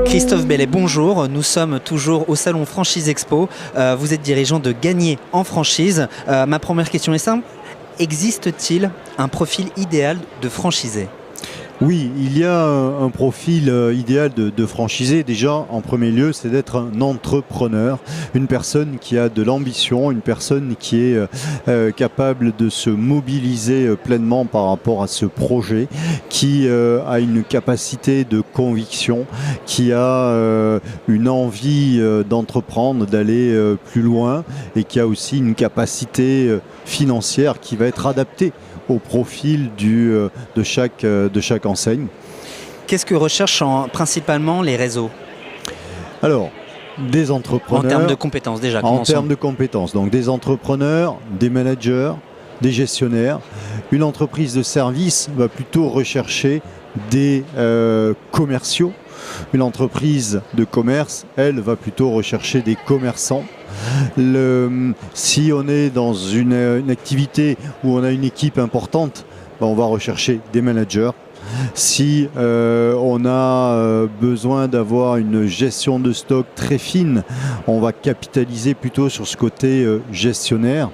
Christophe Bellet, bonjour. Nous sommes toujours au Salon Franchise Expo. Vous êtes dirigeant de Gagné en franchise. Ma première question est simple. Existe-t-il un profil idéal de franchisé ? Oui, il y a un profil idéal de franchisé. Déjà, en premier lieu, c'est d'être un entrepreneur, une personne qui a de l'ambition, une personne qui est capable de se mobiliser pleinement par rapport à ce projet, qui a une capacité de conviction, qui a une envie d'entreprendre, d'aller plus loin et qui a aussi une capacité financière qui va être adaptée au profil de chaque enseigne. Qu'est-ce que recherchent principalement les réseaux ? Alors, des entrepreneurs... En termes de compétences déjà, commençons. En termes de compétences, donc des entrepreneurs, des managers, des gestionnaires. Une entreprise de service va plutôt rechercher des commerciaux. Une entreprise de commerce, elle, va plutôt rechercher des commerçants. Si on est dans une activité où on a une équipe importante, on va rechercher des managers. Si on a besoin d'avoir une gestion de stock très fine, on va capitaliser plutôt sur ce côté gestionnaire.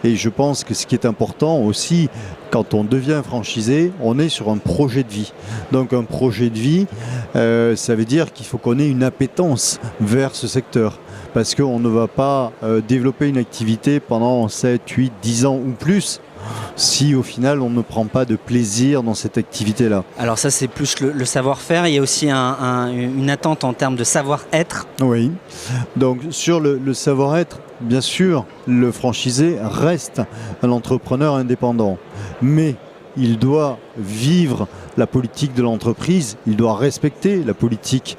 Et je pense que ce qui est important aussi, quand on devient franchisé, on est sur un projet de vie. Donc un projet de vie, ça veut dire qu'il faut qu'on ait une appétence vers ce secteur. Parce qu'on ne va pas développer une activité pendant 7, 8, 10 ans ou plus si au final on ne prend pas de plaisir dans cette activité-là. Alors ça c'est plus le savoir-faire, il y a aussi une attente en termes de savoir-être. Oui, donc sur le savoir-être, bien sûr, le franchisé reste un entrepreneur indépendant, mais il doit vivre la politique de l'entreprise, il doit respecter la politique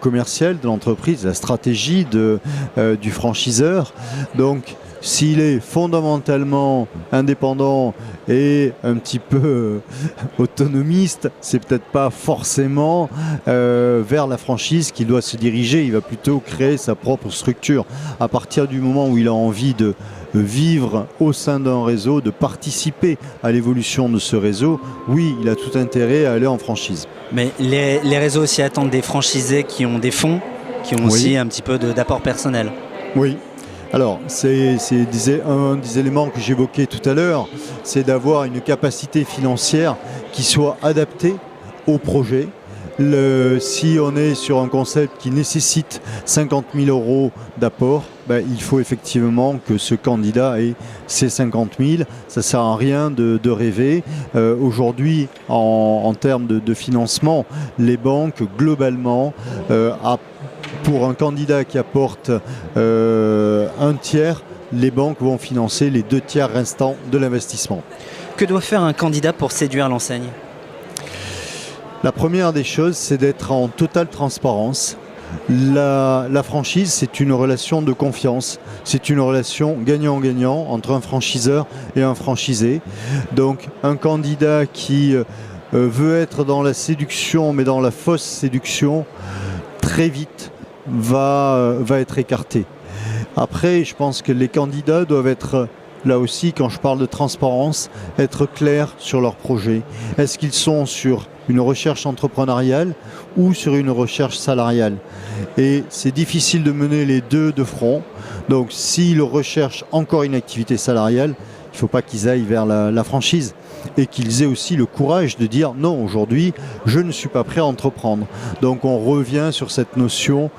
commerciale de l'entreprise, la stratégie du franchiseur. Donc, s'il est fondamentalement indépendant et un petit peu autonomiste, c'est peut-être pas forcément vers la franchise qu'il doit se diriger. Il va plutôt créer sa propre structure. À partir du moment où il a envie de vivre au sein d'un réseau, de participer à l'évolution de ce réseau, oui, il a tout intérêt à aller en franchise. Mais les réseaux aussi attendent des franchisés qui ont des fonds, qui ont aussi un petit peu d'apport personnel. Oui. Alors, c'est un des éléments que j'évoquais tout à l'heure, c'est d'avoir une capacité financière qui soit adaptée au projet. Si on est sur un concept qui nécessite 50 000 euros d'apport, il faut effectivement que ce candidat ait ces 50 000. Ça ne sert à rien de rêver. Aujourd'hui, en termes de financement, les banques, globalement, pour un candidat qui apporte un tiers, les banques vont financer les 2 tiers restants de l'investissement. Que doit faire un candidat pour séduire l'enseigne ? La première des choses, c'est d'être en totale transparence. La franchise, c'est une relation de confiance. C'est une relation gagnant-gagnant entre un franchiseur et un franchisé. Donc, un candidat qui veut être dans la séduction, mais dans la fausse séduction, très vite, va être écarté. Après, je pense que les candidats doivent être, là aussi, quand je parle de transparence, être clairs sur leur projet. Est-ce qu'ils sont sur une recherche entrepreneuriale ou sur une recherche salariale? Et c'est difficile de mener les deux de front. Donc, s'ils recherchent encore une activité salariale, il ne faut pas qu'ils aillent vers la franchise. Et qu'ils aient aussi le courage de dire non, aujourd'hui, je ne suis pas prêt à entreprendre. Donc on revient sur cette notion,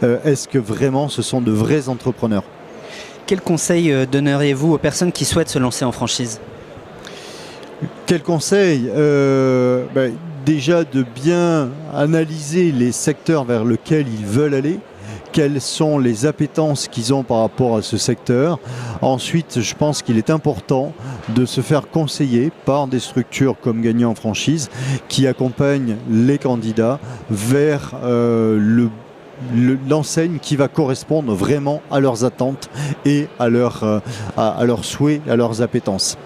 est-ce que vraiment ce sont de vrais entrepreneurs ? Quel conseil donneriez-vous aux personnes qui souhaitent se lancer en franchise ? Quel conseil ? Déjà de bien analyser les secteurs vers lesquels ils veulent aller. Quelles sont les appétences qu'ils ont par rapport à ce secteur. Ensuite, je pense qu'il est important de se faire conseiller par des structures comme Gagné en franchise qui accompagnent les candidats vers l'enseigne qui va correspondre vraiment à leurs attentes et à leurs souhaits, à leurs appétences.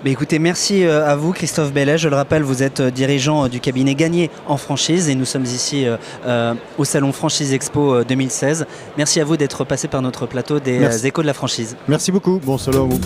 Écoutez, merci à vous Christophe Bellet. Je le rappelle, vous êtes dirigeant du cabinet Gagné en franchise et nous sommes ici au Salon Franchise Expo 2016. Merci à vous d'être passé par notre plateau des Échos de la franchise. Merci beaucoup, bon salon à vous.